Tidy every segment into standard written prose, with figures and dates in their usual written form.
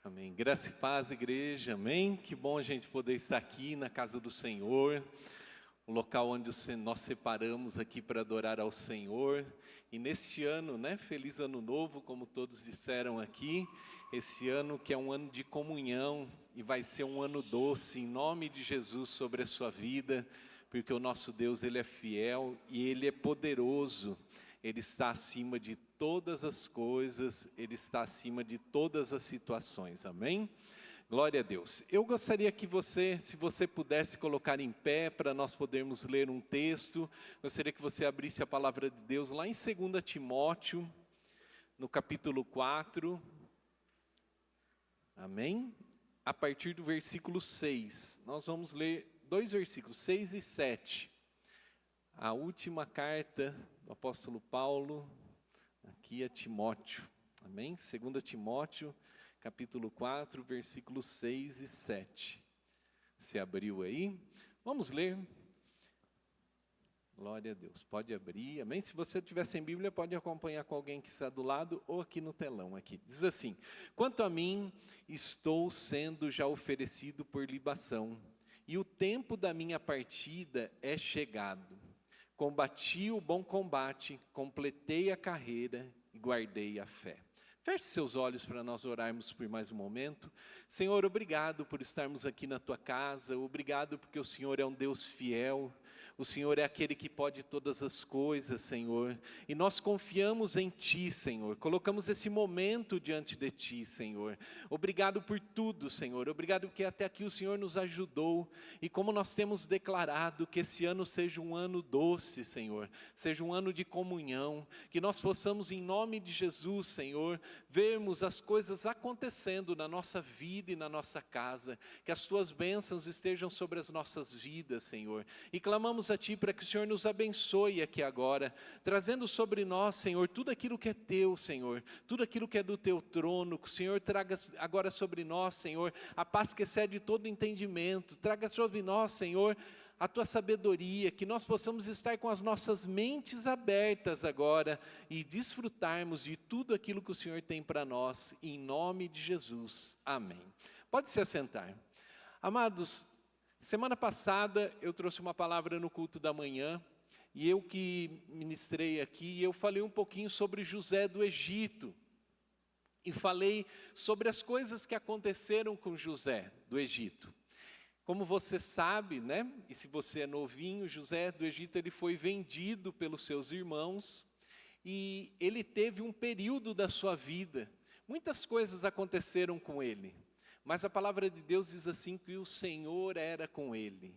Amém. Graça e paz, igreja. Amém. Que bom a gente poder estar aqui na casa do Senhor, um local onde nós separamos aqui para adorar ao Senhor. E neste ano, feliz ano novo, como todos disseram aqui, esse ano que é um ano de comunhão e vai ser um ano doce, em nome de Jesus, sobre a sua vida, porque o nosso Deus, Ele é fiel e Ele é poderoso. Ele está acima de todas as coisas, Ele está acima de todas as situações, amém? Glória a Deus. Eu gostaria que você, se você pudesse colocar em pé, para nós podermos ler um texto, gostaria que você abrisse a palavra de Deus lá em 2 Timóteo, no capítulo 4, amém? A partir do versículo 6, nós vamos ler dois versículos, 6 e 7. A última carta do apóstolo Paulo, aqui a Timóteo, amém? 2 Timóteo, capítulo 4, versículos 6 e 7. Se abriu aí? Vamos ler. Glória a Deus, pode abrir, amém? Se você tiver sem Bíblia, pode acompanhar com alguém que está do lado ou aqui no telão. Aqui. Diz assim: quanto a mim, estou sendo já oferecido por libação, e o tempo da minha partida é chegado. Combati o bom combate, completei a carreira e guardei a fé. Feche seus olhos para nós orarmos por mais um momento. Senhor, obrigado por estarmos aqui na Tua casa, obrigado porque o Senhor é um Deus fiel, o Senhor é aquele que pode todas as coisas, Senhor, e nós confiamos em Ti, Senhor, colocamos esse momento diante de Ti, Senhor. Obrigado por tudo, Senhor, obrigado porque até aqui o Senhor nos ajudou, e como nós temos declarado, que esse ano seja um ano doce, Senhor, seja um ano de comunhão, que nós possamos em nome de Jesus, Senhor, vermos as coisas acontecendo na nossa vida e na nossa casa, que as Tuas bênçãos estejam sobre as nossas vidas, Senhor, e clamamos a Ti para que o Senhor nos abençoe aqui agora, trazendo sobre nós, Senhor, tudo aquilo que é Teu, Senhor, tudo aquilo que é do Teu trono, que o Senhor traga agora sobre nós, Senhor, a paz que excede todo entendimento, traga sobre nós, Senhor, a Tua sabedoria, que nós possamos estar com as nossas mentes abertas agora e desfrutarmos de tudo aquilo que o Senhor tem para nós, em nome de Jesus, amém. Pode se assentar. Amados, semana passada eu trouxe uma palavra no culto da manhã, e eu que ministrei aqui, eu falei um pouquinho sobre José do Egito, e falei sobre as coisas que aconteceram com José do Egito. Como você sabe, e se você é novinho, José do Egito ele foi vendido pelos seus irmãos, e ele teve um período da sua vida, muitas coisas aconteceram com ele, mas a palavra de Deus diz assim que o Senhor era com ele,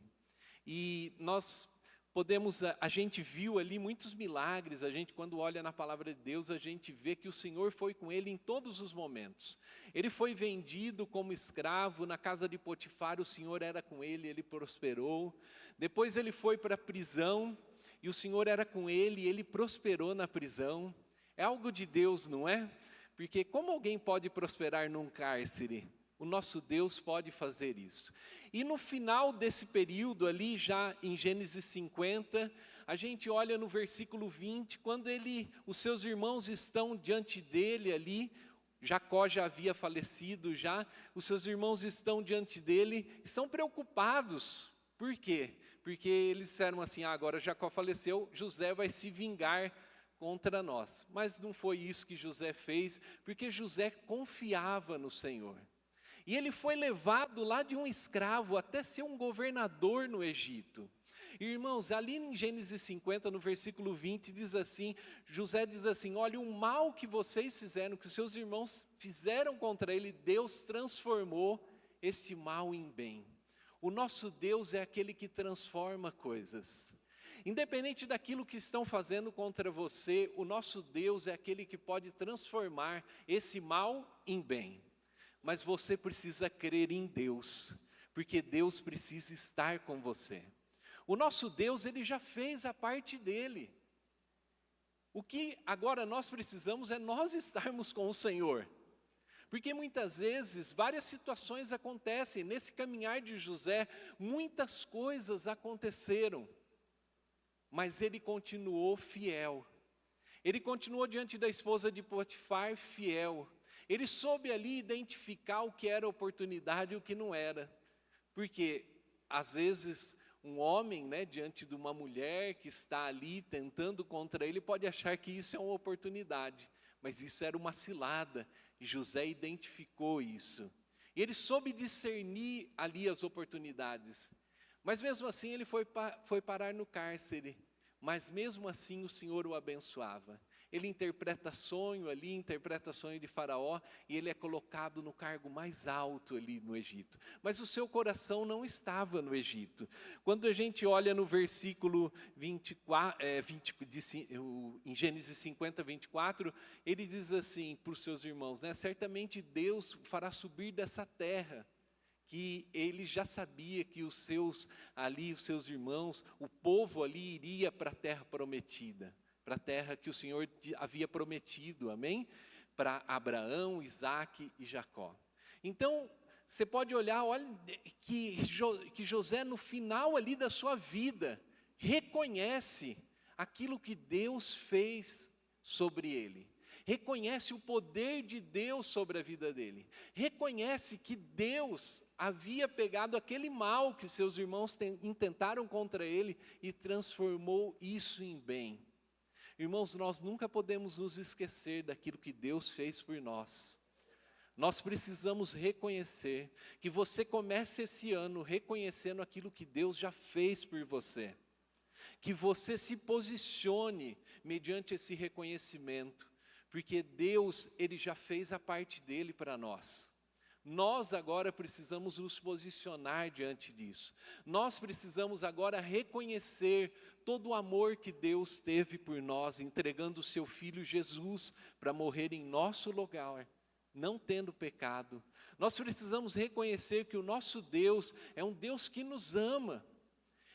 e nós podemos, a gente viu ali muitos milagres, a gente quando olha na palavra de Deus, a gente vê que o Senhor foi com ele em todos os momentos. Ele foi vendido como escravo, na casa de Potifar o Senhor era com ele, ele prosperou. Depois ele foi para a prisão, e o Senhor era com ele, e ele prosperou na prisão. É algo de Deus, não é? Porque como alguém pode prosperar num cárcere? O nosso Deus pode fazer isso. E no final desse período ali, já em Gênesis 50, a gente olha no versículo 20, quando os seus irmãos estão diante dele ali, Jacó já havia falecido já, os seus irmãos estão diante dele, estão preocupados. Por quê? Porque eles disseram assim, agora Jacó faleceu, José vai se vingar contra nós. Mas não foi isso que José fez, porque José confiava no Senhor. E ele foi levado lá de um escravo até ser um governador no Egito. Irmãos, ali em Gênesis 50, no versículo 20, diz assim, José diz assim, olha, o mal que vocês fizeram, que seus irmãos fizeram contra ele, Deus transformou este mal em bem. O nosso Deus é aquele que transforma coisas. Independente daquilo que estão fazendo contra você, o nosso Deus é aquele que pode transformar esse mal em bem. Mas você precisa crer em Deus, porque Deus precisa estar com você. O nosso Deus, Ele já fez a parte dele. O que agora nós precisamos é nós estarmos com o Senhor. Porque muitas vezes, várias situações acontecem. Nesse caminhar de José, muitas coisas aconteceram. Mas ele continuou fiel. Ele continuou diante da esposa de Potifar fiel. Ele soube ali identificar o que era oportunidade e o que não era. Porque, às vezes, um homem, né, diante de uma mulher que está ali tentando contra ele, pode achar que isso é uma oportunidade. Mas isso era uma cilada, e José identificou isso. E ele soube discernir ali as oportunidades. Mas mesmo assim ele foi parar no cárcere. Mas mesmo assim o Senhor o abençoava. Ele interpreta sonho ali, interpreta sonho de Faraó, e ele é colocado no cargo mais alto ali no Egito. Mas o seu coração não estava no Egito. Quando a gente olha no versículo 24, em Gênesis 50, 24, ele diz assim para os seus irmãos, né, certamente Deus fará subir dessa terra, que ele já sabia que os seus irmãos, o povo ali iria para a terra prometida, para a terra que o Senhor havia prometido, amém? Para Abraão, Isaque e Jacó. Então, você pode olhar, olha, que José no final ali da sua vida, reconhece aquilo que Deus fez sobre ele. Reconhece o poder de Deus sobre a vida dele. Reconhece que Deus havia pegado aquele mal que seus irmãos intentaram contra ele e transformou isso em bem. Irmãos, nós nunca podemos nos esquecer daquilo que Deus fez por nós. Nós precisamos reconhecer que você comece esse ano reconhecendo aquilo que Deus já fez por você. Que você se posicione mediante esse reconhecimento. Porque Deus, Ele já fez a parte dele para nós. Nós agora precisamos nos posicionar diante disso. Nós precisamos agora reconhecer todo o amor que Deus teve por nós, entregando o seu Filho Jesus para morrer em nosso lugar, não tendo pecado. Nós precisamos reconhecer que o nosso Deus é um Deus que nos ama.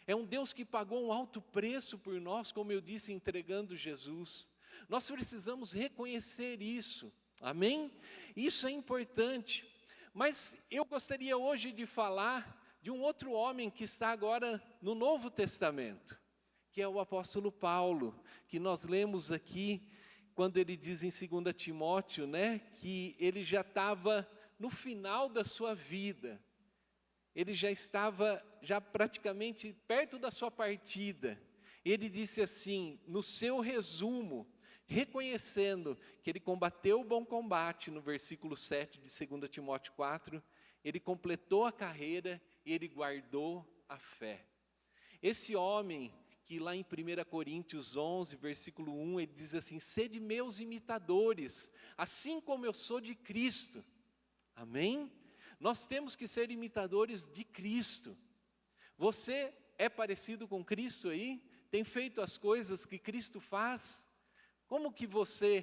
É um Deus que pagou um alto preço por nós, como eu disse, entregando Jesus. Nós precisamos reconhecer isso, amém? Isso é importante, mas eu gostaria hoje de falar de um outro homem que está agora no Novo Testamento, que é o apóstolo Paulo, que nós lemos aqui, quando ele diz em 2 Timóteo, né, que ele já estava no final da sua vida, ele já estava praticamente perto da sua partida. Ele disse assim, no seu resumo, reconhecendo que ele combateu o bom combate, no versículo 7 de 2 Timóteo 4, ele completou a carreira e ele guardou a fé. Esse homem, que lá em 1 Coríntios 11, versículo 1, ele diz assim, sede meus imitadores, assim como eu sou de Cristo. Amém? Nós temos que ser imitadores de Cristo. Você é parecido com Cristo aí? Tem feito as coisas que Cristo faz? Como que você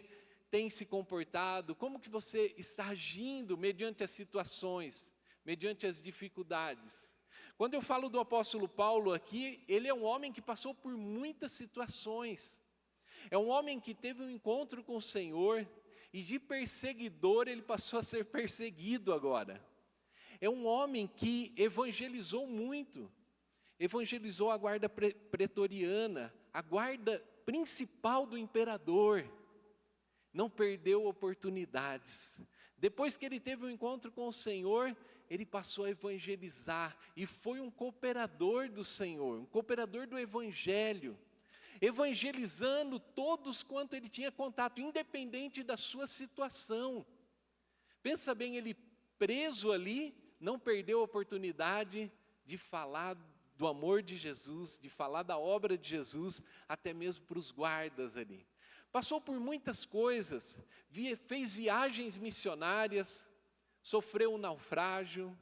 tem se comportado? Como que você está agindo mediante as situações, mediante as dificuldades? Quando eu falo do apóstolo Paulo aqui, ele é um homem que passou por muitas situações. É um homem que teve um encontro com o Senhor e de perseguidor ele passou a ser perseguido agora. É um homem que evangelizou muito. Evangelizou a guarda pretoriana, a guarda principal do imperador, não perdeu oportunidades. Depois que ele teve um encontro com o Senhor, ele passou a evangelizar e foi um cooperador do Senhor, um cooperador do Evangelho, evangelizando todos quanto ele tinha contato, independente da sua situação. Pensa bem, ele preso ali, não perdeu a oportunidade de falar do amor de Jesus, de falar da obra de Jesus, até mesmo para os guardas ali. Passou por muitas coisas, fez viagens missionárias, sofreu um naufrágio,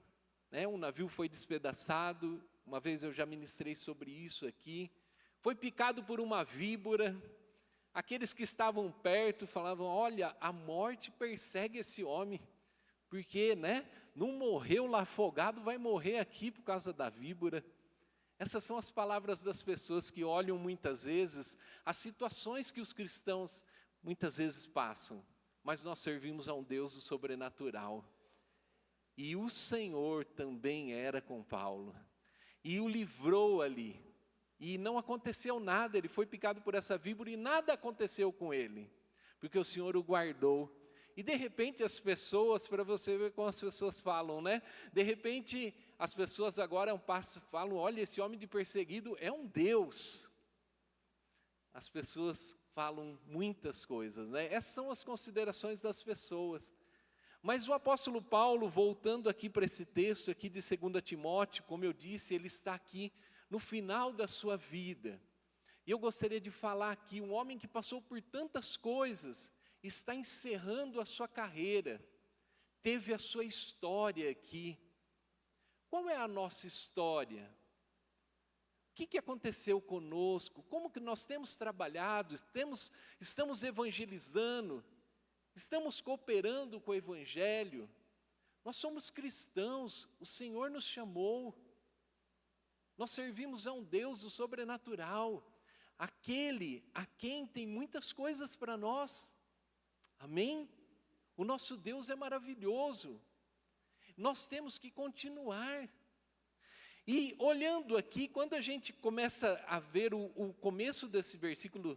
né? Um navio foi despedaçado, uma vez eu já ministrei sobre isso aqui, foi picado por uma víbora, aqueles que estavam perto falavam, olha, a morte persegue esse homem, porque, né, não morreu lá afogado, vai morrer aqui por causa da víbora. Essas são as palavras das pessoas que olham muitas vezes as situações que os cristãos muitas vezes passam, mas nós servimos a um Deus do sobrenatural. E o Senhor também era com Paulo, e o livrou ali, e não aconteceu nada, ele foi picado por essa víbora e nada aconteceu com ele, porque o Senhor o guardou. E de repente as pessoas, para você ver como as pessoas falam, né? De repente as pessoas agora falam, olha, esse homem de perseguido é um Deus. As pessoas falam muitas coisas, né? Essas são as considerações das pessoas. Mas o apóstolo Paulo, voltando aqui para esse texto aqui de 2 Timóteo, como eu disse, ele está aqui no final da sua vida. E eu gostaria de falar aqui, um homem que passou por tantas coisas, está encerrando a sua carreira, teve a sua história aqui. Qual é a nossa história? O que aconteceu conosco? Como que nós temos trabalhado, estamos evangelizando, estamos cooperando com o Evangelho? Nós somos cristãos, o Senhor nos chamou, nós servimos a um Deus do sobrenatural, aquele a quem tem muitas coisas para nós. Amém? O nosso Deus é maravilhoso. Nós temos que continuar. E olhando aqui, quando a gente começa a ver o começo desse versículo,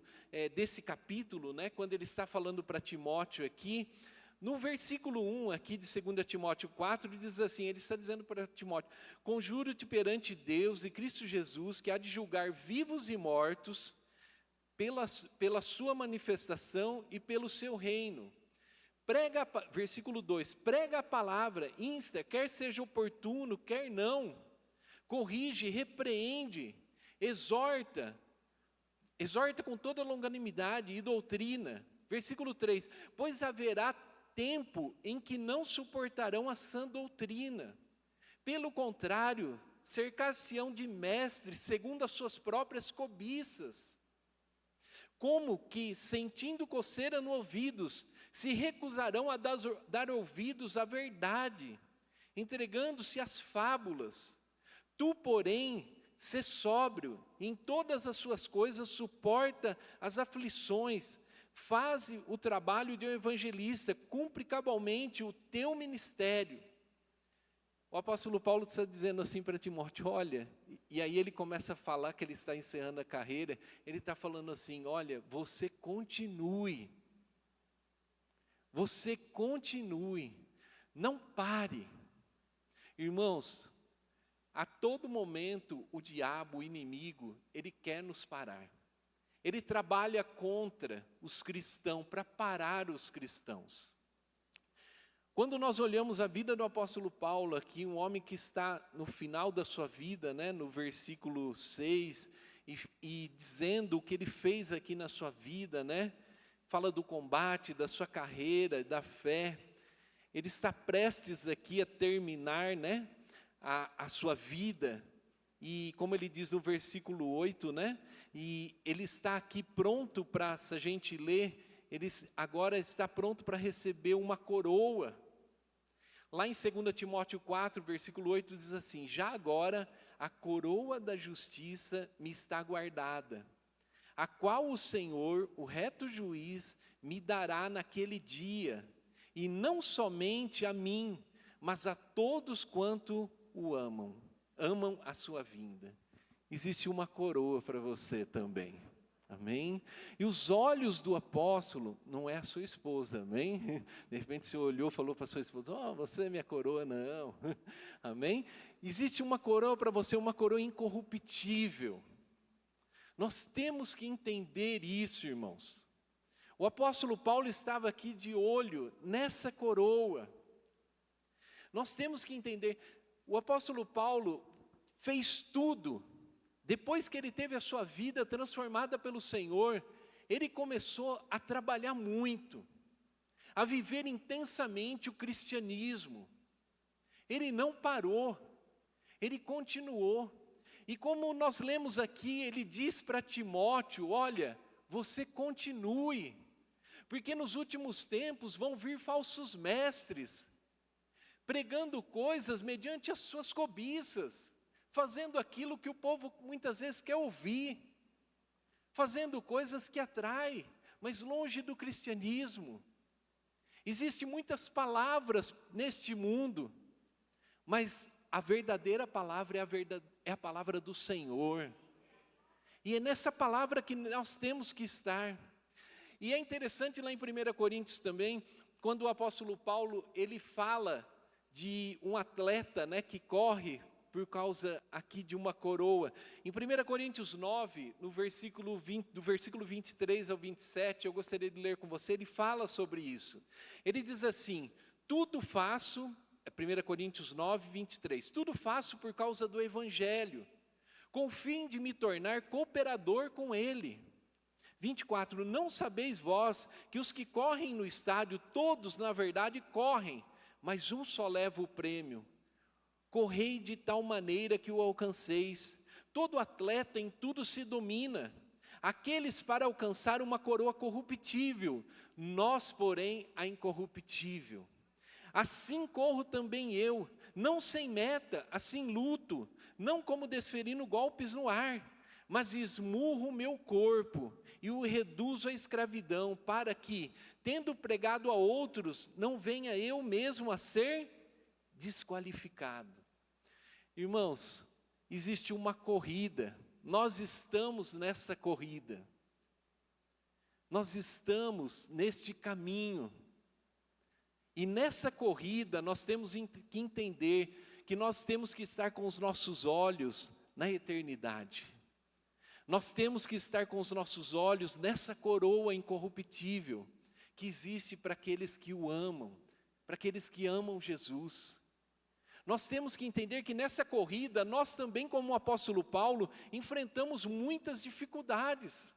desse capítulo, né, quando ele está falando para Timóteo aqui, no versículo 1 aqui de 2 Timóteo 4, ele diz assim, ele está dizendo para Timóteo, conjuro-te perante Deus e Cristo Jesus, que há de julgar vivos e mortos, pela sua manifestação e pelo seu reino. Versículo 2, prega a palavra, insta, quer seja oportuno, quer não, corrige, repreende, exorta com toda longanimidade e doutrina. Versículo 3, pois haverá tempo em que não suportarão a sã doutrina, pelo contrário, cercar-se-ão de mestres segundo as suas próprias cobiças, como que, sentindo coceira nos ouvidos, se recusarão a dar ouvidos à verdade, entregando-se às fábulas. Tu, porém, sê sóbrio, em todas as suas coisas suporta as aflições, faze o trabalho de um evangelista, cumpre cabalmente o teu ministério. O apóstolo Paulo está dizendo assim para Timóteo, olha, e aí ele começa a falar que ele está encerrando a carreira, ele está falando assim, olha, você continue, não pare. Irmãos, a todo momento o diabo, o inimigo, ele quer nos parar. Ele trabalha contra os cristãos, para parar os cristãos. Quando nós olhamos a vida do apóstolo Paulo aqui, um homem que está no final da sua vida, né, no versículo 6, e dizendo o que ele fez aqui na sua vida, né, fala do combate, da sua carreira, da fé, ele está prestes aqui a terminar, né, a sua vida, e como ele diz no versículo 8, né, e ele está aqui pronto para, se a gente ler, ele agora está pronto para receber uma coroa. Lá em 2 Timóteo 4, versículo 8, diz assim, já agora a coroa da justiça me está guardada, a qual o Senhor, o reto juiz, me dará naquele dia, e não somente a mim, mas a todos quanto o amam a sua vinda. Existe uma coroa para você também. Amém? E os olhos do apóstolo não é a sua esposa, amém? De repente você olhou e falou para a sua esposa, você é minha coroa, não. Amém? Existe uma coroa para você, uma coroa incorruptível. Nós temos que entender isso, irmãos. O apóstolo Paulo estava aqui de olho nessa coroa. Nós temos que entender, o apóstolo Paulo fez tudo. Depois que ele teve a sua vida transformada pelo Senhor, ele começou a trabalhar muito, a viver intensamente o cristianismo. Ele não parou, ele continuou. E como nós lemos aqui, ele diz para Timóteo, olha, você continue, porque nos últimos tempos vão vir falsos mestres, pregando coisas mediante as suas cobiças, fazendo aquilo que o povo muitas vezes quer ouvir, fazendo coisas que atraem, mas longe do cristianismo. Existem muitas palavras neste mundo, mas a verdadeira palavra é a palavra do Senhor. E é nessa palavra que nós temos que estar. E é interessante lá em 1 Coríntios também, quando o apóstolo Paulo, ele fala de um atleta, né, que corre por causa aqui de uma coroa. Em 1 Coríntios 9, no versículo 20, do versículo 23 ao 27, eu gostaria de ler com você, ele fala sobre isso. Ele diz assim: tudo faço, 1 Coríntios 9, 23, tudo faço por causa do Evangelho, com o fim de me tornar cooperador com ele. 24, não sabeis vós que os que correm no estádio, todos na verdade correm, mas um só leva o prêmio. Correi de tal maneira que o alcanceis. Todo atleta em tudo se domina. Aqueles para alcançar uma coroa corruptível, nós, porém, a incorruptível. Assim corro também eu, não sem meta, assim luto, não como desferindo golpes no ar, mas esmurro o meu corpo e o reduzo à escravidão, para que, tendo pregado a outros, não venha eu mesmo a ser desqualificado. Irmãos, existe uma corrida, nós estamos nessa corrida, nós estamos neste caminho, e nessa corrida nós temos que entender que nós temos que estar com os nossos olhos na eternidade, nós temos que estar com os nossos olhos nessa coroa incorruptível, que existe para aqueles que o amam, para aqueles que amam Jesus. Nós temos que entender que nessa corrida, nós também, como o apóstolo Paulo, enfrentamos muitas dificuldades.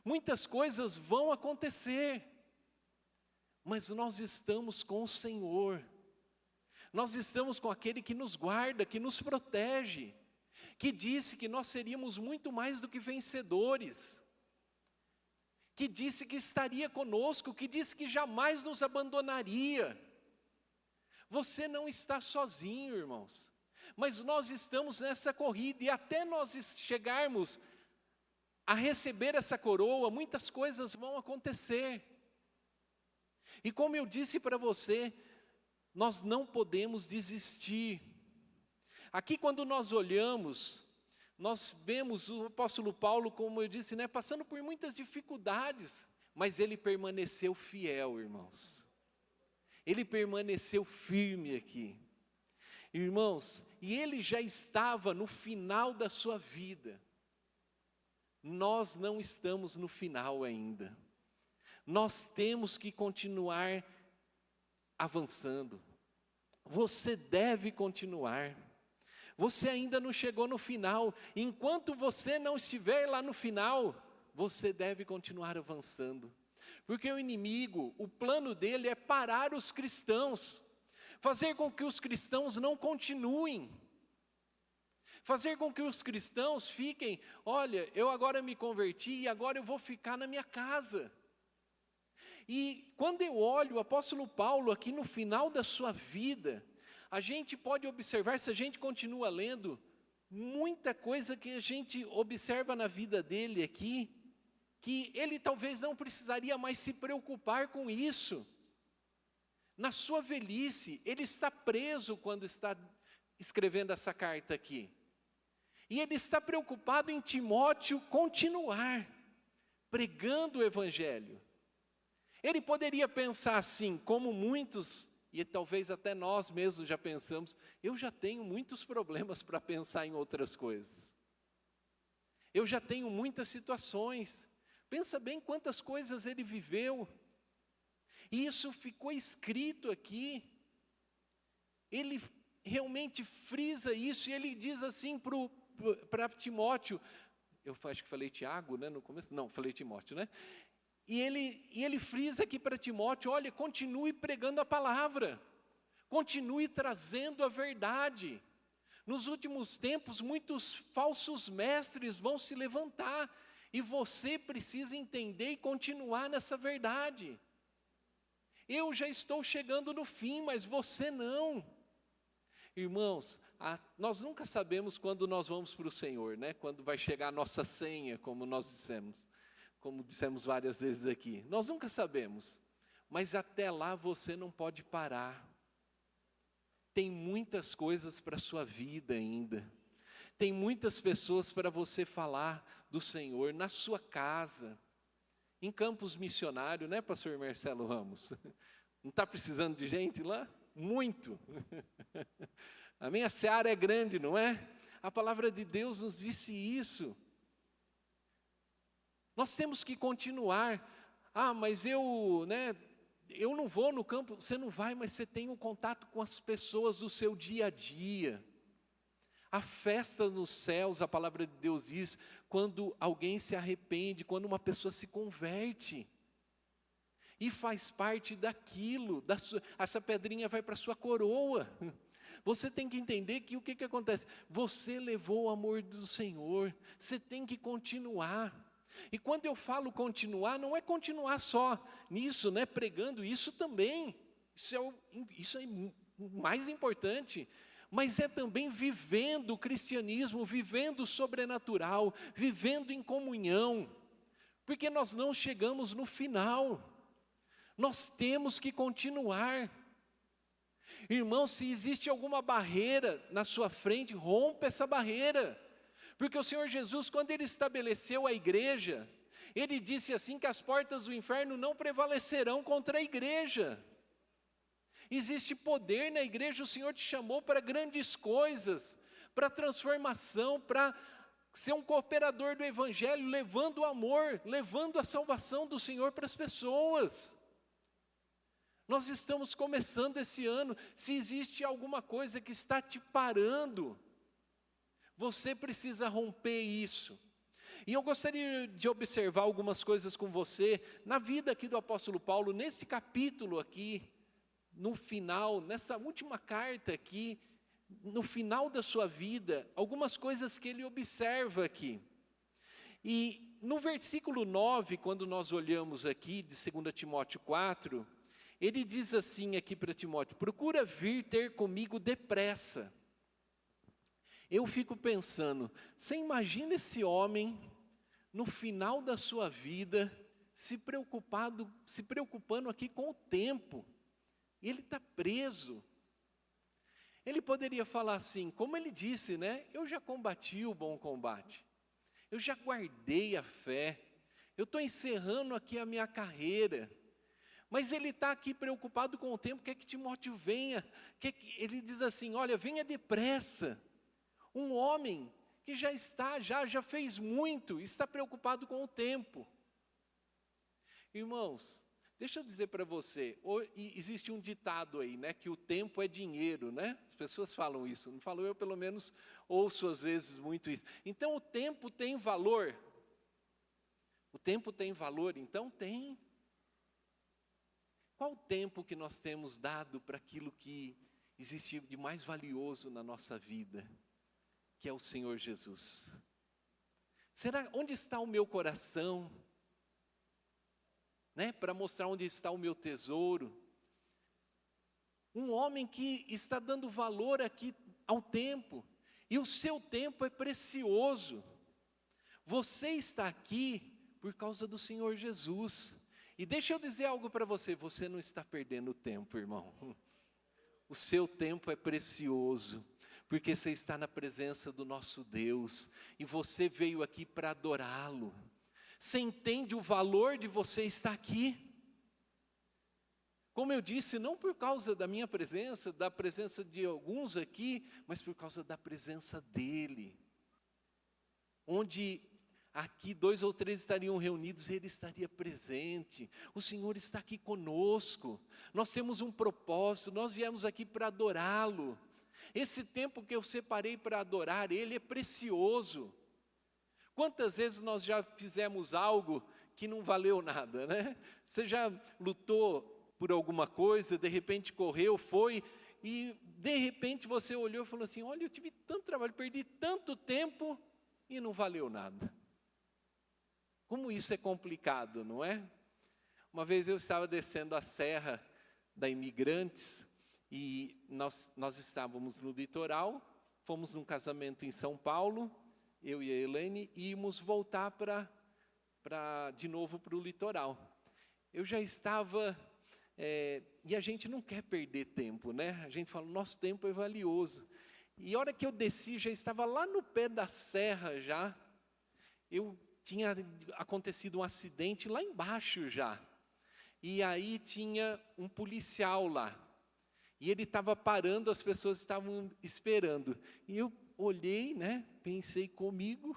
Muitas coisas vão acontecer, mas nós estamos com o Senhor. Nós estamos com aquele que nos guarda, que nos protege, que disse que nós seríamos muito mais do que vencedores, que disse que estaria conosco, que disse que jamais nos abandonaria. Você não está sozinho, irmãos, mas nós estamos nessa corrida, e até nós chegarmos a receber essa coroa, muitas coisas vão acontecer. E como eu disse para você, nós não podemos desistir. Aqui quando nós olhamos, nós vemos o apóstolo Paulo, como eu disse, né, passando por muitas dificuldades, mas ele permaneceu fiel, irmãos. Ele permaneceu firme aqui. Irmãos, e ele já estava no final da sua vida. Nós não estamos no final ainda. Nós temos que continuar avançando. Você deve continuar. Você ainda não chegou no final. Enquanto você não estiver lá no final, você deve continuar avançando. Porque o inimigo, o plano dele é parar os cristãos, fazer com que os cristãos não continuem, fazer com que os cristãos fiquem, olha, eu agora me converti e agora eu vou ficar na minha casa. E quando eu olho o apóstolo Paulo aqui no final da sua vida, a gente pode observar, se a gente continua lendo, muita coisa que a gente observa na vida dele aqui, que ele talvez não precisaria mais se preocupar com isso. Na sua velhice, ele está preso quando está escrevendo essa carta aqui. E ele está preocupado em Timóteo continuar pregando o Evangelho. Ele poderia pensar assim, como muitos, e talvez até nós mesmos já pensamos, eu já tenho muitos problemas para pensar em outras coisas. Eu já tenho muitas situações. Pensa bem quantas coisas ele viveu. E isso ficou escrito aqui. Ele realmente frisa isso, e ele diz assim para Timóteo, eu acho que falei Tiago, né, no começo? Não, falei Timóteo, né? E ele frisa aqui para Timóteo, olha, continue pregando a palavra, continue trazendo a verdade. Nos últimos tempos, muitos falsos mestres vão se levantar, e você precisa entender e continuar nessa verdade. Eu já estou chegando no fim, mas você não. Irmãos, nós nunca sabemos quando nós vamos para o Senhor, né? Quando vai chegar a nossa senha, como dissemos várias vezes aqui. Nós nunca sabemos, mas até lá você não pode parar. Tem muitas coisas para a sua vida ainda. Tem muitas pessoas para você falar do Senhor, na sua casa, em campos missionários, né, pastor Marcelo Ramos? Não está precisando de gente lá? Muito. A minha seara é grande, não é? A palavra de Deus nos disse isso. Nós temos que continuar. Mas eu não vou no campo. Você não vai, mas você tem um contato com as pessoas do seu dia a dia. A festa nos céus, a palavra de Deus diz, quando alguém se arrepende, quando uma pessoa se converte. E faz parte daquilo, essa pedrinha vai para a sua coroa. Você tem que entender que o que acontece? Você levou o amor do Senhor, você tem que continuar. E quando eu falo continuar, não é continuar só nisso, pregando, isso também, isso é o mais importante, mas é também vivendo o cristianismo, vivendo o sobrenatural, vivendo em comunhão, porque nós não chegamos no final, nós temos que continuar. Irmão, se existe alguma barreira na sua frente, rompa essa barreira. Porque o Senhor Jesus, quando Ele estabeleceu a igreja, Ele disse assim que as portas do inferno não prevalecerão contra a igreja. Existe poder na igreja, o Senhor te chamou para grandes coisas, para transformação, para ser um cooperador do Evangelho, levando o amor, levando a salvação do Senhor para as pessoas. Nós estamos começando esse ano, se existe alguma coisa que está te parando, você precisa romper isso. E eu gostaria de observar algumas coisas com você, na vida aqui do apóstolo Paulo, neste capítulo aqui, no final, nessa última carta aqui, no final da sua vida, algumas coisas que ele observa aqui. E no versículo 9, quando nós olhamos aqui, de 2 Timóteo 4, ele diz assim aqui para Timóteo: procura vir ter comigo depressa. Eu fico pensando, você imagina esse homem, no final da sua vida, se preocupando aqui com o tempo, e ele está preso. Ele poderia falar assim, como ele disse, eu já combati o bom combate, eu já guardei a fé, eu estou encerrando aqui a minha carreira, mas ele está aqui preocupado com o tempo, quer que Timóteo venha, ele diz assim, olha, venha depressa. Um homem que já fez muito, está preocupado com o tempo. Irmãos, deixa eu dizer para você, existe um ditado aí, que o tempo é dinheiro, As pessoas falam isso, não falo eu, pelo menos ouço às vezes muito isso. Então o tempo tem valor? O tempo tem valor? Então tem. Qual o tempo que nós temos dado para aquilo que existe de mais valioso na nossa vida, que é o Senhor Jesus? Onde está o meu coração? Para mostrar onde está o meu tesouro. Um homem que está dando valor aqui ao tempo, e o seu tempo é precioso. Você está aqui por causa do Senhor Jesus. E deixa eu dizer algo para você, você não está perdendo tempo, irmão. O seu tempo é precioso, porque você está na presença do nosso Deus, e você veio aqui para adorá-lo. Você entende o valor de você estar aqui? Como eu disse, não por causa da minha presença, da presença de alguns aqui, mas por causa da presença dEle. Onde aqui 2 ou 3 estariam reunidos, Ele estaria presente. O Senhor está aqui conosco. Nós temos um propósito, nós viemos aqui para adorá-lo. Esse tempo que eu separei para adorar Ele é precioso. Quantas vezes nós já fizemos algo que não valeu nada, Você já lutou por alguma coisa, de repente correu, foi, e de repente você olhou e falou assim, olha, eu tive tanto trabalho, perdi tanto tempo e não valeu nada. Como isso é complicado, não é? Uma vez eu estava descendo a serra da Imigrantes e nós estávamos no litoral, fomos num casamento em São Paulo, eu e a Elaine, e íamos voltar de novo para o litoral. Eu já estava, e a gente não quer perder tempo, A gente fala, nosso tempo é valioso. E a hora que eu desci, já estava lá no pé da serra tinha acontecido um acidente lá embaixo já. e aí tinha um policial lá. E ele estava parando, as pessoas estavam esperando. E eu olhei, né, pensei comigo,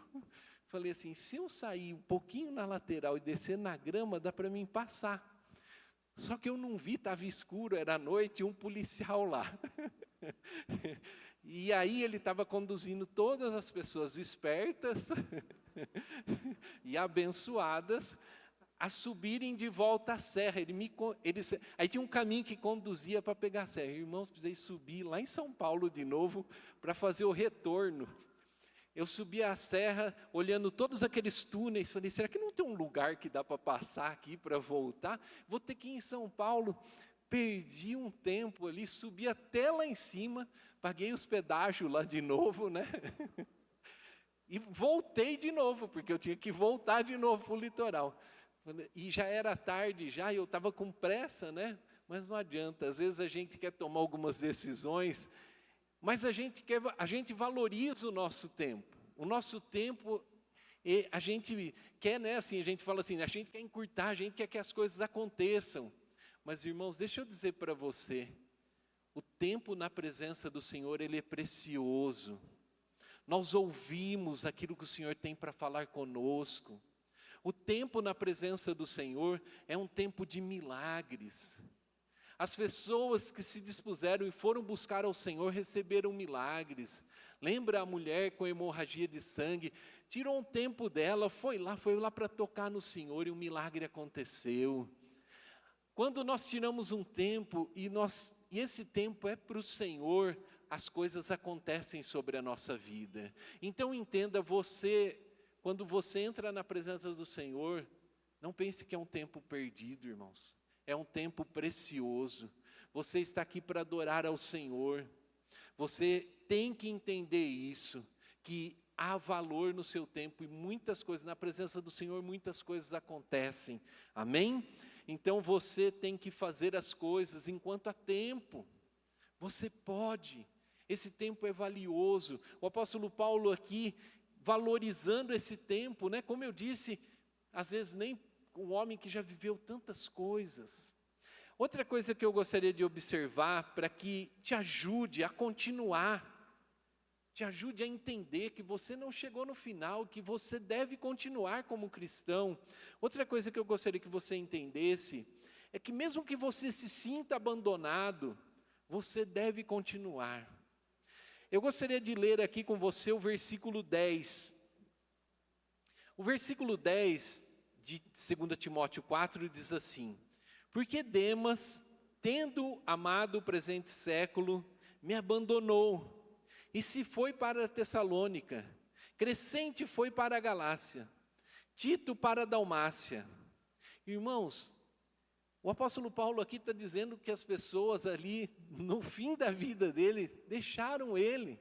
falei assim, se eu sair um pouquinho na lateral e descer na grama, dá para mim passar. Só que eu não vi, estava escuro, era noite, e um policial lá. E aí ele estava conduzindo todas as pessoas espertas e abençoadas a subirem de volta à serra. Aí tinha um caminho que conduzia para pegar a serra. Irmãos, precisei subir lá em São Paulo de novo para fazer o retorno. Eu subi a serra, olhando todos aqueles túneis, falei, será que não tem um lugar que dá para passar aqui para voltar? Vou ter que ir em São Paulo. Perdi um tempo ali, subi até lá em cima, paguei os pedágios lá de novo, né? E voltei de novo, porque eu tinha que voltar de novo para o litoral. E já era tarde, já eu estava com pressa, né? Mas não adianta, às vezes a gente quer tomar algumas decisões, mas a gente valoriza o nosso tempo. O nosso tempo, a gente quer, né? Assim, a gente fala assim, a gente quer encurtar, a gente quer que as coisas aconteçam. Mas, irmãos, deixa eu dizer para você, o tempo na presença do Senhor, ele é precioso. Nós ouvimos aquilo que o Senhor tem para falar conosco. O tempo na presença do Senhor é um tempo de milagres. As pessoas que se dispuseram e foram buscar ao Senhor receberam milagres. Lembra a mulher com hemorragia de sangue? Tirou um tempo dela, foi lá para tocar no Senhor e um milagre aconteceu. Quando nós tiramos um tempo e esse tempo é para o Senhor, as coisas acontecem sobre a nossa vida. Então entenda, quando você entra na presença do Senhor, não pense que é um tempo perdido, irmãos. É um tempo precioso. Você está aqui para adorar ao Senhor. Você tem que entender isso, que há valor no seu tempo e muitas coisas, na presença do Senhor, muitas coisas acontecem. Amém? Então você tem que fazer as coisas enquanto há tempo. Você pode. Esse tempo é valioso. O apóstolo Paulo aqui, valorizando esse tempo, né? Como eu disse, às vezes nem um homem que já viveu tantas coisas. Outra coisa que eu gostaria de observar, para que te ajude a continuar, te ajude a entender que você não chegou no final, que você deve continuar como cristão. Outra coisa que eu gostaria que você entendesse, é que mesmo que você se sinta abandonado, você deve continuar. Eu gostaria de ler aqui com você o versículo 10. O versículo 10 de 2 Timóteo 4 diz assim: porque Demas, tendo amado o presente século, me abandonou, e se foi para a Tessalônica, Crescente foi para a Galácia, Tito para a Dalmácia. Irmãos, o apóstolo Paulo aqui está dizendo que as pessoas ali, no fim da vida dele, deixaram ele.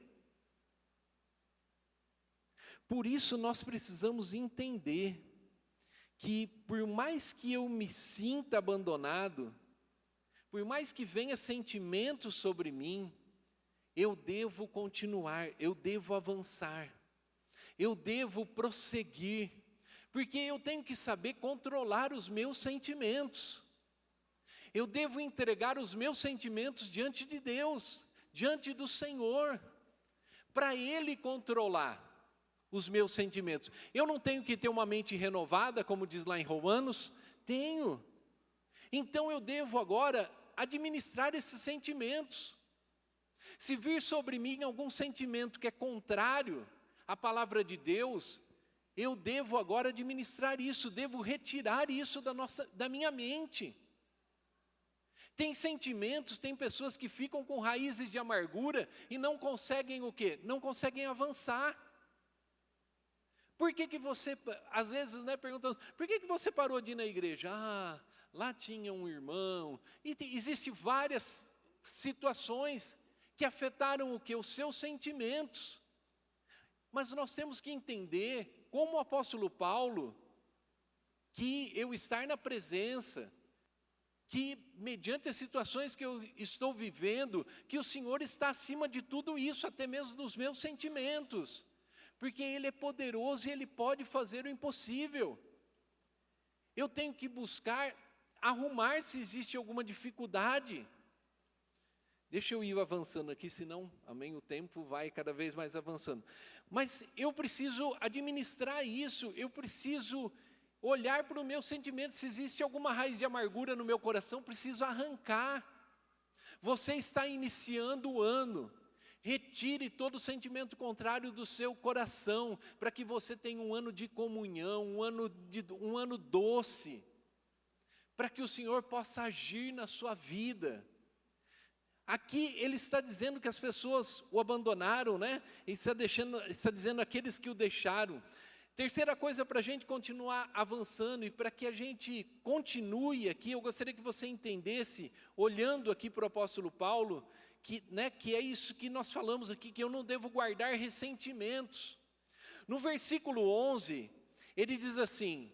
Por isso nós precisamos entender que por mais que eu me sinta abandonado, por mais que venha sentimentos sobre mim, eu devo continuar, eu devo avançar, eu devo prosseguir, porque eu tenho que saber controlar os meus sentimentos. Eu devo entregar os meus sentimentos diante de Deus, diante do Senhor, para Ele controlar os meus sentimentos. Eu não tenho que ter uma mente renovada, como diz lá em Romanos? Tenho. Então eu devo agora administrar esses sentimentos. Se vir sobre mim algum sentimento que é contrário à palavra de Deus, eu devo agora administrar isso, devo retirar isso da minha mente. Tem sentimentos, tem pessoas que ficam com raízes de amargura e não conseguem o quê? Não conseguem avançar. Por que você, às vezes, né, perguntamos, por que você parou de ir na igreja? Ah, lá tinha um irmão. E existem várias situações que afetaram o quê? Os seus sentimentos. Mas nós temos que entender, como o apóstolo Paulo, que eu estar na presença, que mediante as situações que eu estou vivendo, que o Senhor está acima de tudo isso, até mesmo dos meus sentimentos. Porque Ele é poderoso e Ele pode fazer o impossível. Eu tenho que buscar arrumar se existe alguma dificuldade. Deixa eu ir avançando aqui, senão, amém, o tempo vai cada vez mais avançando. Mas eu preciso administrar isso, eu preciso olhar para o meu sentimento, se existe alguma raiz de amargura no meu coração, preciso arrancar. Você está iniciando o ano, retire todo sentimento contrário do seu coração, para que você tenha um ano de comunhão, um ano doce, para que o Senhor possa agir na sua vida. Aqui ele está dizendo que as pessoas o abandonaram, né? Ele está dizendo aqueles que o deixaram. Terceira coisa para a gente continuar avançando e para que a gente continue aqui, eu gostaria que você entendesse, olhando aqui para o apóstolo Paulo, que é isso que nós falamos aqui, que eu não devo guardar ressentimentos. No versículo 11, ele diz assim,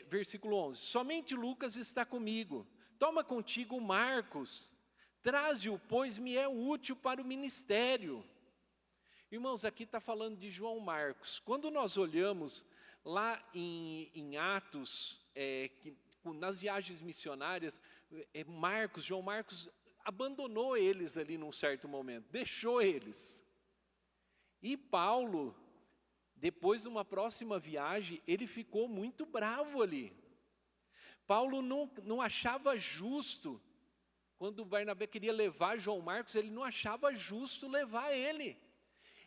versículo 11, somente Lucas está comigo, toma contigo Marcos, traze-o, pois me é útil para o ministério. Irmãos, aqui está falando de João Marcos. Quando nós olhamos lá em Atos, nas viagens missionárias, João Marcos abandonou eles ali num certo momento, deixou eles. E Paulo, depois de uma próxima viagem, ele ficou muito bravo ali. Paulo não achava justo, quando Barnabé queria levar João Marcos, ele não achava justo levar ele.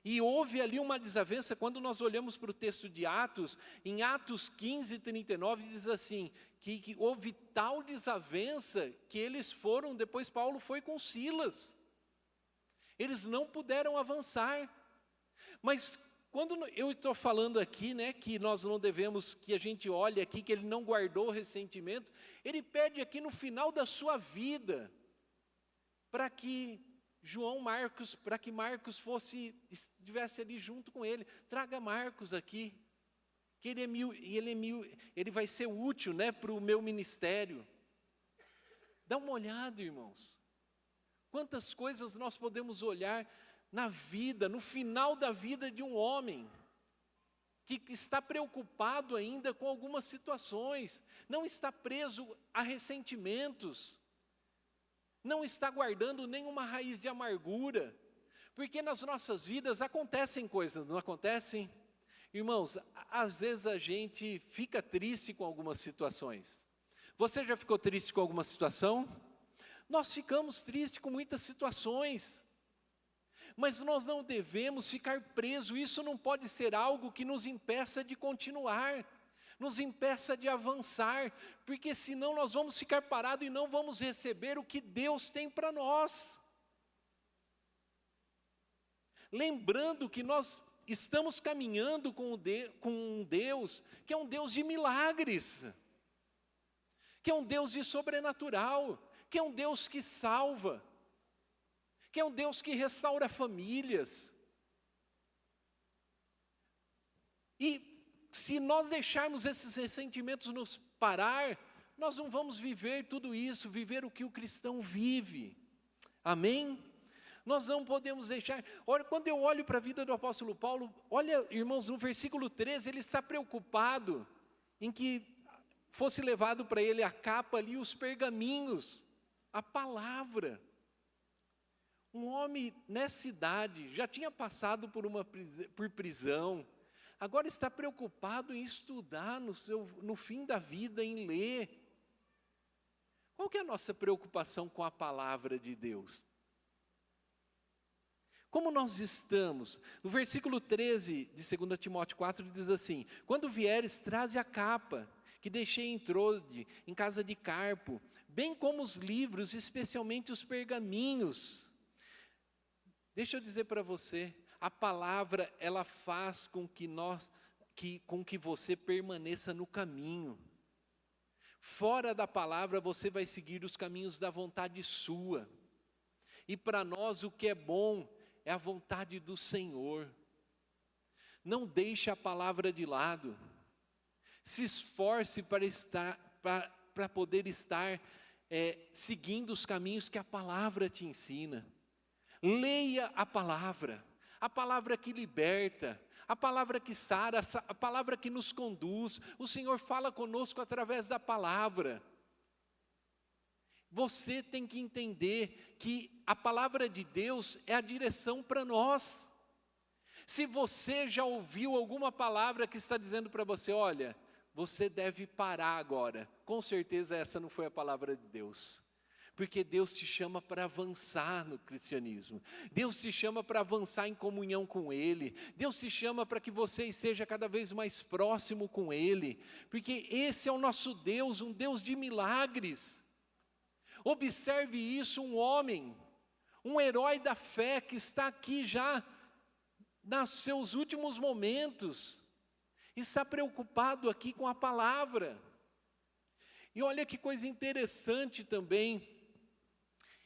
E houve ali uma desavença, quando nós olhamos para o texto de Atos, em Atos 15, 39, diz assim, que houve tal desavença, que eles foram, depois Paulo foi com Silas. Eles não puderam avançar. Mas quando eu estou falando aqui, que nós não devemos, que a gente olhe aqui, que ele não guardou ressentimento, ele pede aqui no final da sua vida, para que Marcos estivesse ali junto com ele. Traga Marcos aqui, que ele vai ser útil, para o meu ministério. Dá uma olhada, irmãos. Quantas coisas nós podemos olhar na vida, no final da vida de um homem, que está preocupado ainda com algumas situações, não está preso a ressentimentos, não está guardando nenhuma raiz de amargura, porque nas nossas vidas acontecem coisas, não acontecem? Irmãos, às vezes a gente fica triste com algumas situações. Você já ficou triste com alguma situação? Nós ficamos tristes com muitas situações, mas nós não devemos ficar presos, isso não pode ser algo que nos impeça de continuar, nos impeça de avançar, porque senão nós vamos ficar parados e não vamos receber o que Deus tem para nós. Lembrando que nós estamos caminhando com um Deus, que é um Deus de milagres, que é um Deus de sobrenatural, que é um Deus que salva, que é um Deus que restaura famílias. E se nós deixarmos esses ressentimentos nos parar, nós não vamos viver tudo isso, viver o que o cristão vive. Amém? Nós não podemos deixar. Olha, quando eu olho para a vida do apóstolo Paulo, olha, irmãos, no versículo 13, ele está preocupado em que fosse levado para ele a capa ali, os pergaminhos, a palavra. Um homem nessa idade, já tinha passado por prisão, agora está preocupado em estudar no fim da vida, em ler. Qual que é a nossa preocupação com a palavra de Deus? Como nós estamos? No versículo 13 de 2 Timóteo 4, diz assim, quando vieres, traze a capa, que deixei em Trode, em casa de Carpo, bem como os livros, especialmente os pergaminhos. Deixa eu dizer para você, a palavra, ela faz com que você permaneça no caminho. Fora da palavra, você vai seguir os caminhos da vontade sua. E para nós, o que é bom é a vontade do Senhor. Não deixe a palavra de lado. Se esforce para poder estar seguindo os caminhos que a palavra te ensina. Leia a palavra que liberta, a palavra que sara, a palavra que nos conduz. O Senhor fala conosco através da palavra. Você tem que entender que a palavra de Deus é a direção para nós. Se você já ouviu alguma palavra que está dizendo para você, olha, você deve parar agora, com certeza essa não foi a palavra de Deus. Porque Deus te chama para avançar no cristianismo. Deus te chama para avançar em comunhão com Ele. Deus te chama para que você esteja cada vez mais próximo com Ele. Porque esse é o nosso Deus, um Deus de milagres. Observe isso, um homem, um herói da fé que está aqui já nos seus últimos momentos, está preocupado aqui com a palavra. E olha que coisa interessante também,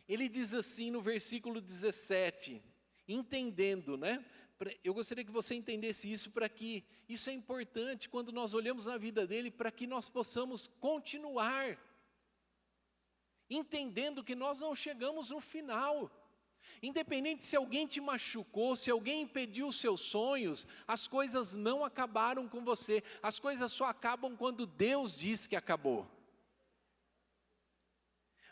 ele diz assim no versículo 17, entendendo, né? Eu gostaria que você entendesse isso, para que isso é importante quando nós olhamos na vida dele, para que nós possamos continuar, entendendo que nós não chegamos no final. Independente se alguém te machucou, se alguém impediu os seus sonhos, as coisas não acabaram com você, as coisas só acabam quando Deus diz que acabou.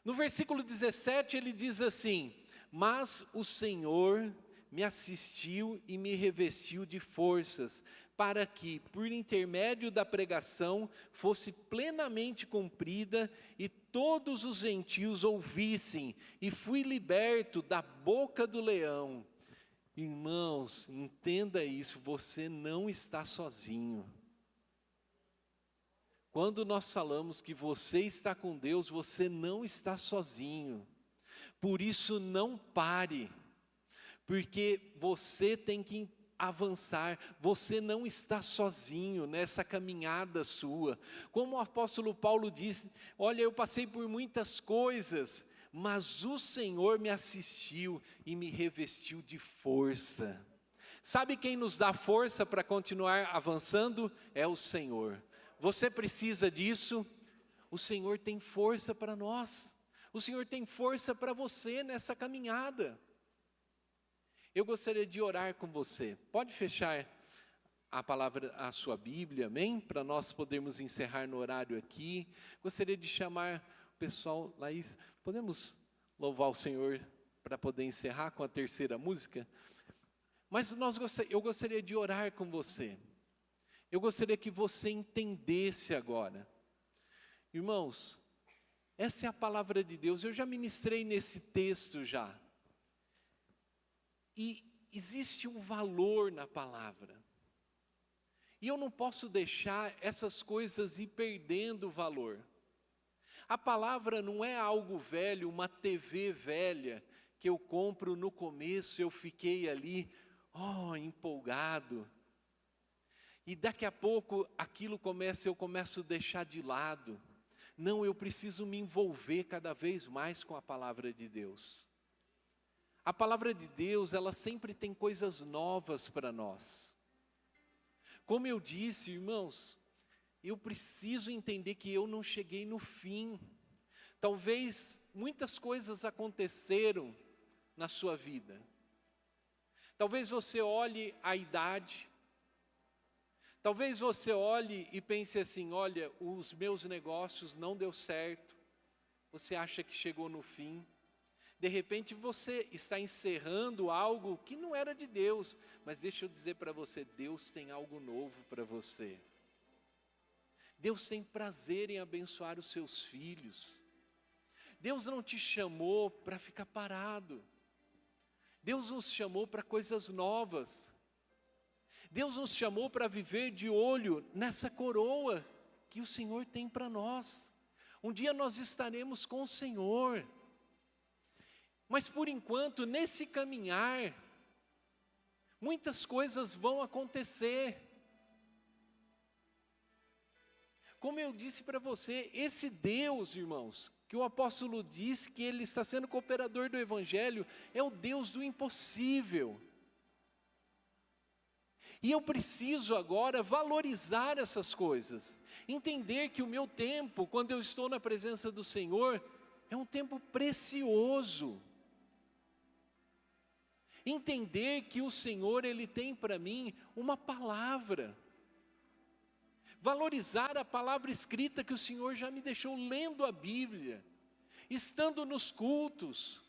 No versículo 17 ele diz assim, mas o Senhor me assistiu e me revestiu de forças, para que, por intermédio da pregação, fosse plenamente cumprida e todos os gentios ouvissem, e fui liberto da boca do leão. Irmãos, entenda isso, você não está sozinho. Quando nós falamos que você está com Deus, você não está sozinho. Por isso não pare, porque você tem que avançar, você não está sozinho nessa caminhada sua. Como o apóstolo Paulo disse, olha, eu passei por muitas coisas, mas o Senhor me assistiu e me revestiu de força. Sabe quem nos dá força para continuar avançando? É o Senhor. Você precisa disso? O Senhor tem força para nós. O Senhor tem força para você nessa caminhada. Eu gostaria de orar com você. Pode fechar a palavra, a sua Bíblia, amém? Para nós podermos encerrar no horário aqui. Gostaria de chamar o pessoal, Laís, podemos louvar o Senhor para poder encerrar com a terceira música? Mas eu gostaria de orar com você. Eu gostaria que você entendesse agora. Irmãos, essa é a palavra de Deus. Eu já ministrei nesse texto já. E existe um valor na palavra. E eu não posso deixar essas coisas ir perdendo o valor. A palavra não é algo velho, uma TV velha, que eu compro no começo, eu fiquei ali, empolgado. E daqui a pouco eu começo a deixar de lado. Não, eu preciso me envolver cada vez mais com a palavra de Deus. A palavra de Deus, ela sempre tem coisas novas para nós. Como eu disse, irmãos, eu preciso entender que eu não cheguei no fim. Talvez muitas coisas aconteceram na sua vida. Talvez você olhe a idade. Talvez você olhe e pense assim, olha, os meus negócios não deu certo. Você acha que chegou no fim. De repente você está encerrando algo que não era de Deus. Mas deixa eu dizer para você, Deus tem algo novo para você. Deus tem prazer em abençoar os seus filhos. Deus não te chamou para ficar parado. Deus nos chamou para coisas novas. Deus nos chamou para viver de olho nessa coroa que o Senhor tem para nós. Um dia nós estaremos com o Senhor. Mas por enquanto, nesse caminhar, muitas coisas vão acontecer. Como eu disse para você, esse Deus, irmãos, que o apóstolo disse que ele está sendo cooperador do Evangelho, é o Deus do impossível. E eu preciso agora valorizar essas coisas, entender que o meu tempo, quando eu estou na presença do Senhor, é um tempo precioso. Entender que o Senhor, Ele tem para mim uma palavra. Valorizar a palavra escrita que o Senhor já me deixou lendo a Bíblia. estando nos cultos?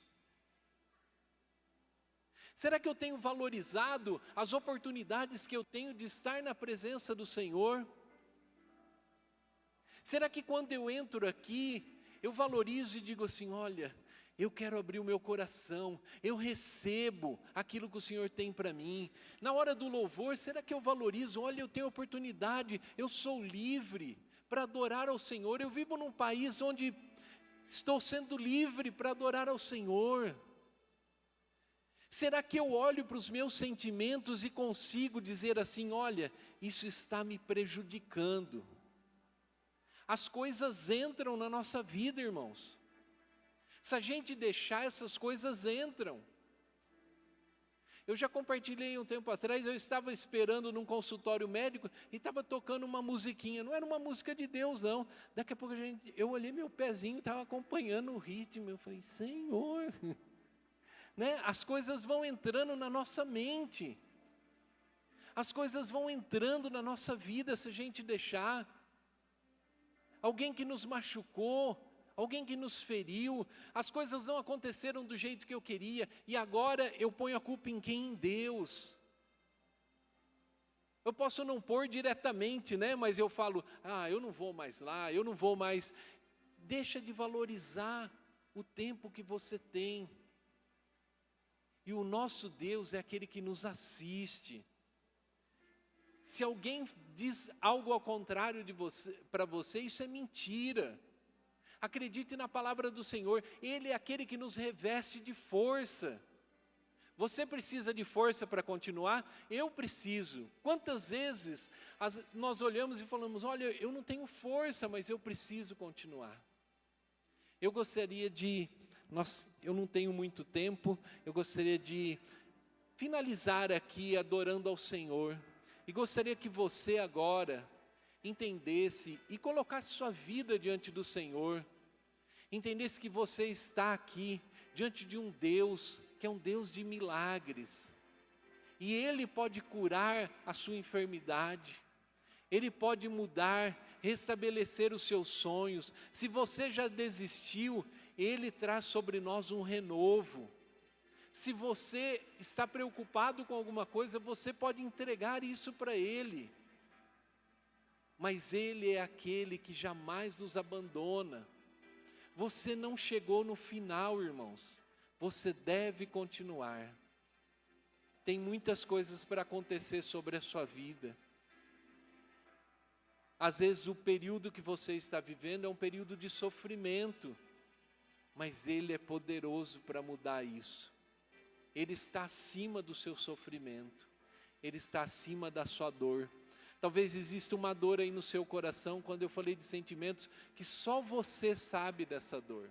Será que eu tenho valorizado as oportunidades que eu tenho de estar na presença do Senhor? Será que quando eu entro aqui, eu valorizo e digo assim, olha, eu quero abrir o meu coração, eu recebo aquilo que o Senhor tem para mim. Na hora do louvor, será que eu valorizo? Olha, eu tenho oportunidade, eu sou livre para adorar ao Senhor. Eu vivo num país onde estou sendo livre para adorar ao Senhor. Será que eu olho para os meus sentimentos e consigo dizer assim, olha, isso está me prejudicando? As coisas entram na nossa vida, irmãos. Se a gente deixar, essas coisas entram. Eu já compartilhei um tempo atrás, eu estava esperando num consultório médico e estava tocando uma musiquinha, não era uma música de Deus não. Daqui a pouco eu olhei meu pezinho, estava acompanhando o ritmo, eu falei, Senhor, né? As coisas vão entrando na nossa mente, as coisas vão entrando na nossa vida se a gente deixar. Alguém que nos machucou, alguém que nos feriu, as coisas não aconteceram do jeito que eu queria, e agora eu ponho a culpa em quem? Em Deus. Eu posso não pôr diretamente, né? Mas eu falo, eu não vou mais lá, eu não vou mais. Deixa de valorizar o tempo que você tem. E o nosso Deus é aquele que nos assiste. Se alguém diz algo ao contrário de você, para você, isso é mentira. Acredite na palavra do Senhor, Ele é aquele que nos reveste de força. Você precisa de força para continuar? Eu preciso. Quantas vezes nós olhamos e falamos, olha, eu não tenho força, mas eu preciso continuar. Eu gostaria eu não tenho muito tempo, eu gostaria de finalizar aqui adorando ao Senhor. E gostaria que você agora entendesse e colocasse sua vida diante do Senhor. Entendesse que você está aqui diante de um Deus que é um Deus de milagres. E Ele pode curar a sua enfermidade. Ele pode mudar, restabelecer os seus sonhos. Se você já desistiu, Ele traz sobre nós um renovo. Se você está preocupado com alguma coisa, você pode entregar isso para Ele. Mas Ele é aquele que jamais nos abandona. Você não chegou no final, irmãos. Você deve continuar. Tem muitas coisas para acontecer sobre a sua vida. Às vezes o período que você está vivendo é um período de sofrimento. Mas Ele é poderoso para mudar isso. Ele está acima do seu sofrimento. Ele está acima da sua dor. Talvez exista uma dor aí no seu coração, quando eu falei de sentimentos, que só você sabe dessa dor.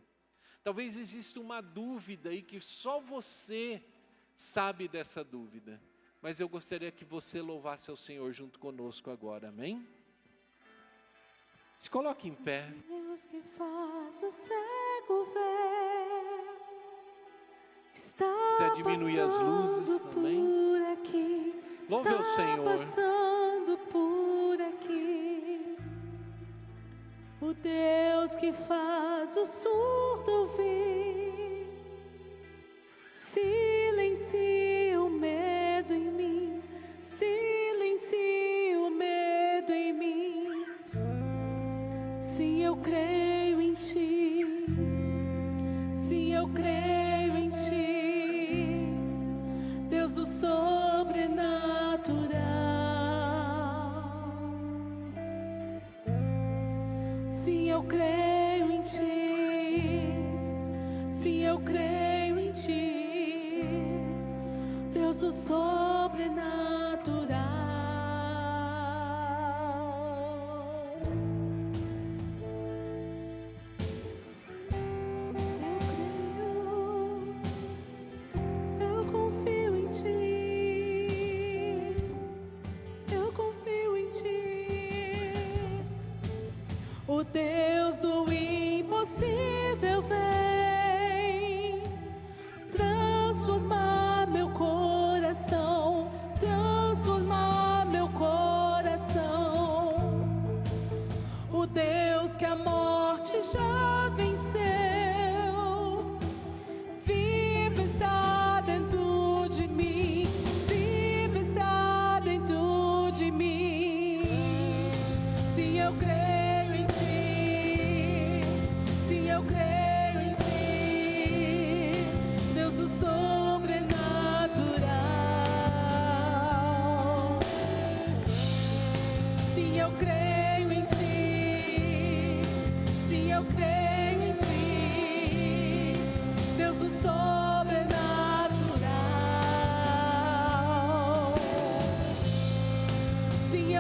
Talvez exista uma dúvida aí, que só você sabe dessa dúvida. Mas eu gostaria que você louvasse ao Senhor junto conosco agora, amém? Se coloque em pé. Deus que faz o cego ver. Está quiser diminuir as luzes também. Louve ao Senhor. Passando por aqui. O Deus que faz o surdo ouvir. Silencia o medo em mim. Silencia o medo em mim. Sim, eu creio em Ti. Sim, eu creio em Ti, Deus do sobrenatural. Sim, eu creio em Ti. Sim, eu creio em Ti, Deus do sobrenatural. O Deus do impossível vem transformar meu coração, transformar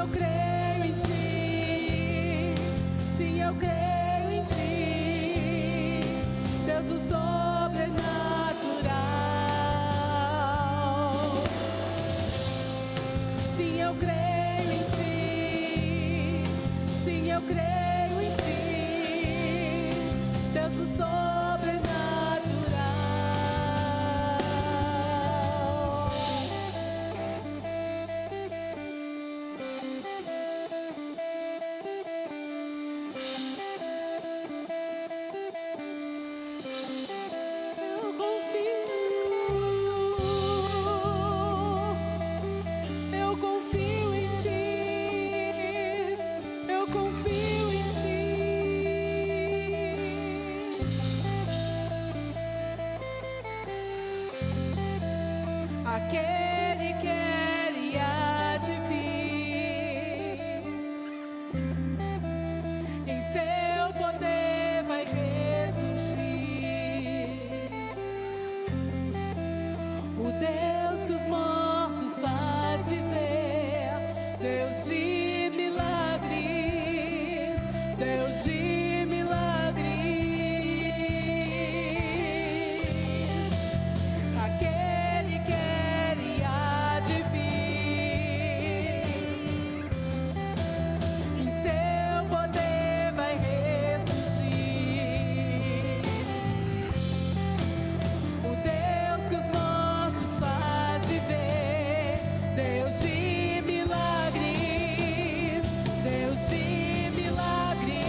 eu creio em ti, sim, eu creio em ti, Deus do sobrenatural. Sim, eu creio em ti, sim, eu creio em ti, Deus do sobrenatural. Eu confio em ti, eu confio em ti. Aquele que ele há de vir, em seu poder vai ressurgir. O Deus que os mortos faz viver, Deus de milagres, Deus de milagres. Aquele que ele há de vir, em seu poder vai ressurgir. O Deus que os mortos faz viver, Deus de milagres, Deus de milagres.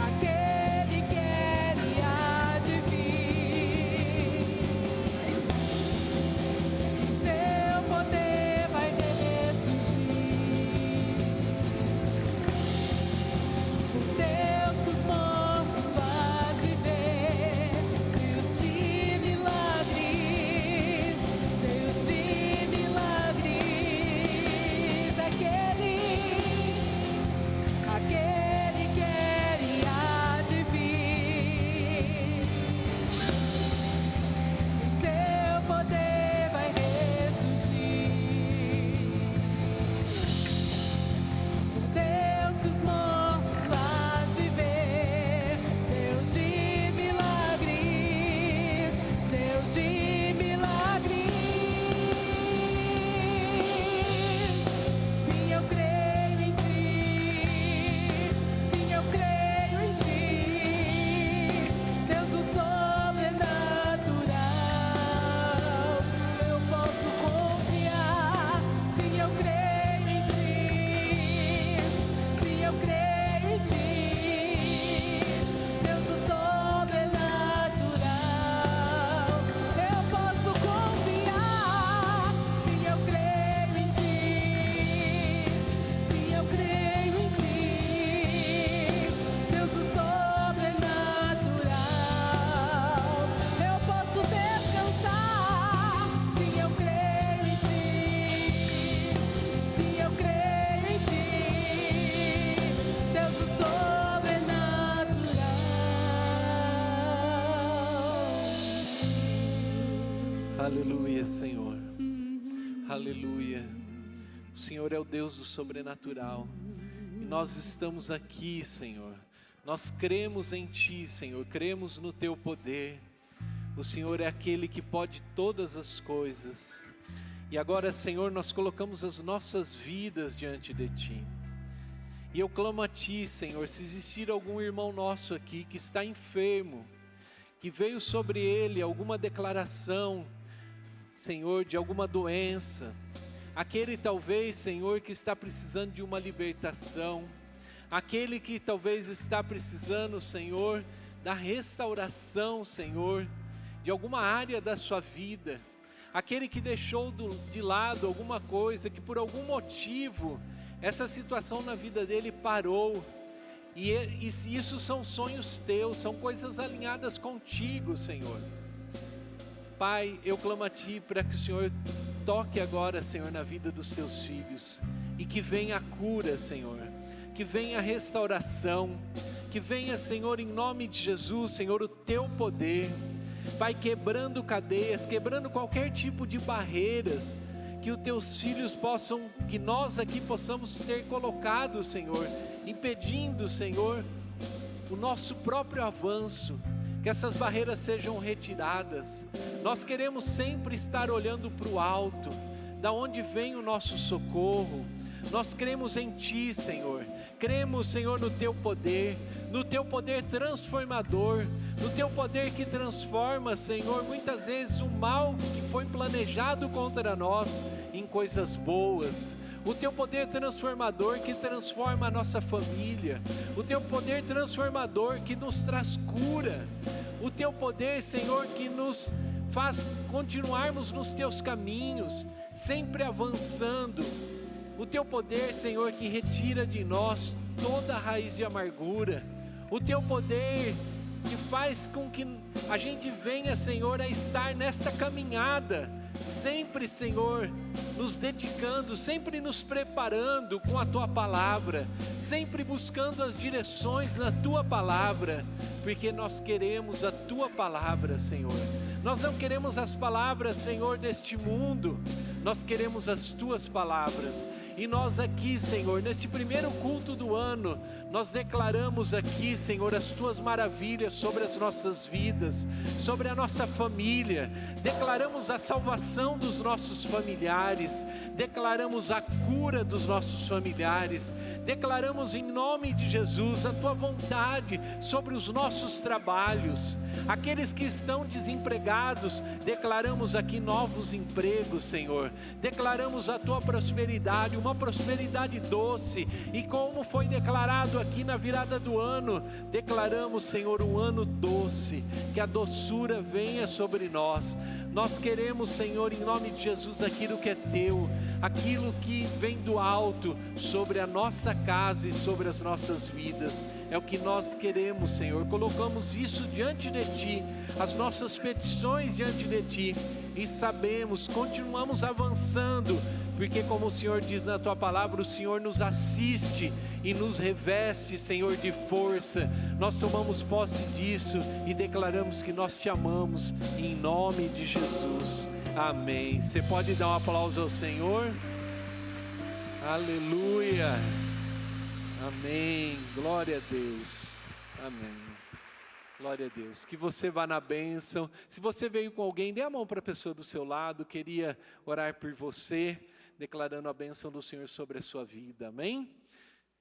Aquele que ele há de vir, em seu poder vai ressurgir. O Deus que os mortos faz viver, Deus de milagres, Deus de milagres. Aquele que ele há de vir, em seu poder vai ressurgir. O Deus que os mortos faz viver, Deus de milagres, Deus de milagres. Sim, eu creio em ti, sim, eu creio em ti, Deus do sobrenatural. Eu posso confiar, sim, eu creio em ti, sim, eu creio em ti, Deus do sobrenatural. Eu posso confiar, sim, eu creio em ti, sim, eu creio em ti, Deus do sobrenatural. Eu posso descansar, sim, eu creio em ti, sim, eu creio em ti, Deus do sobrenatural. Aleluia, Senhor. Aleluia. O Senhor é o Deus do sobrenatural. E nós estamos aqui, Senhor. Nós cremos em Ti, Senhor. Cremos no Teu poder. O Senhor é aquele que pode todas as coisas. E agora, Senhor, nós colocamos as nossas vidas diante de Ti. E eu clamo a Ti, Senhor, se existir algum irmão nosso aqui que está enfermo, que veio sobre ele alguma declaração, Senhor, de alguma doença, aquele talvez, Senhor, que está precisando de uma libertação, aquele que talvez está precisando, Senhor, da restauração, Senhor, de alguma área da sua vida, aquele que deixou de lado alguma coisa, que por algum motivo, essa situação na vida dele parou, e isso são sonhos teus, são coisas alinhadas contigo, Senhor. Pai, eu clamo a Ti para que o Senhor toque agora, Senhor, na vida dos Teus filhos, e que venha a cura, Senhor, que venha a restauração, que venha, Senhor, em nome de Jesus, Senhor, o Teu poder, Pai, quebrando cadeias, quebrando qualquer tipo de barreiras, que os teus filhos possam, que nós aqui possamos ter colocado, Senhor, impedindo, Senhor, o nosso próprio avanço, que essas barreiras sejam retiradas. Nós queremos sempre estar olhando para o alto, da onde vem o nosso socorro. Nós cremos em Ti, Senhor, cremos, Senhor, no Teu poder transformador, no Teu poder que transforma, Senhor, muitas vezes o mal que foi planejado contra nós em coisas boas, o Teu poder transformador que transforma a nossa família, o Teu poder transformador que nos traz cura, o Teu poder, Senhor, que nos faz continuarmos nos Teus caminhos, sempre avançando, o Teu poder, Senhor, que retira de nós toda a raiz de amargura, o Teu poder que faz com que a gente venha, Senhor, a estar nesta caminhada, sempre, Senhor, nos dedicando, sempre nos preparando com a Tua palavra, sempre buscando as direções na Tua palavra, porque nós queremos a Tua palavra, Senhor. Nós não queremos as palavras, Senhor, deste mundo, nós queremos as Tuas palavras. E nós aqui, Senhor, neste primeiro culto do ano, nós declaramos aqui, Senhor, as Tuas maravilhas sobre as nossas vidas, sobre a nossa família, declaramos a salvação dos nossos familiares, declaramos a cura dos nossos familiares, declaramos em nome de Jesus a Tua vontade sobre os nossos trabalhos, aqueles que estão desempregados, declaramos aqui novos empregos, Senhor, declaramos a Tua prosperidade, uma prosperidade doce, e como foi declarado aqui na virada do ano, declaramos, Senhor, um ano doce, que a doçura venha sobre nós. Nós queremos, Senhor, em nome de Jesus, aquilo que é Teu, aquilo que vem do alto, sobre a nossa casa e sobre as nossas vidas, é o que nós queremos, Senhor. Colocamos isso diante de Ti, as nossas petições diante de Ti, e sabemos, continuamos avançando, porque como o Senhor diz na Tua palavra, o Senhor nos assiste e nos reveste, Senhor, de força. Nós tomamos posse disso e declaramos que nós Te amamos, em nome de Jesus, amém. Você pode dar um aplauso ao Senhor? Aleluia, amém, glória a Deus, amém. Glória a Deus, que você vá na bênção. Se você veio com alguém, dê a mão para a pessoa do seu lado. Queria orar por você, declarando a bênção do Senhor sobre a sua vida, amém?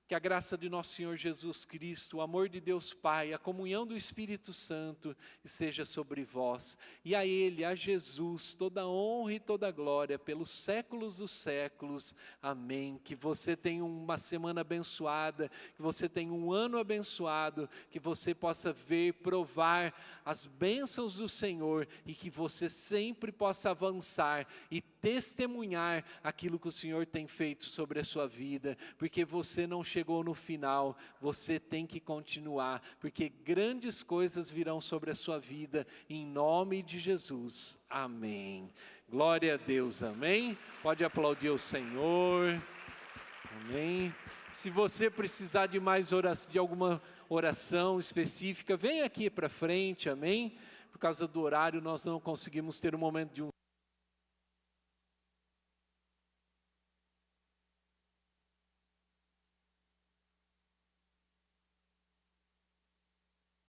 Que a graça de nosso Senhor Jesus Cristo, o amor de Deus Pai, a comunhão do Espírito Santo esteja sobre vós. E a Ele, a Jesus, toda honra e toda glória pelos séculos dos séculos. Amém. Que você tenha uma semana abençoada, que você tenha um ano abençoado, que você possa ver, provar as bênçãos do Senhor e que você sempre possa avançar e testemunhar aquilo que o Senhor tem feito sobre a sua vida, porque você não chegou no final, você tem que continuar, porque grandes coisas virão sobre a sua vida, em nome de Jesus, amém. Glória a Deus, amém. Pode aplaudir o Senhor, amém. Se você precisar de mais oração, de alguma oração específica, vem aqui para frente, amém. Por causa do horário, nós não conseguimos ter um momento de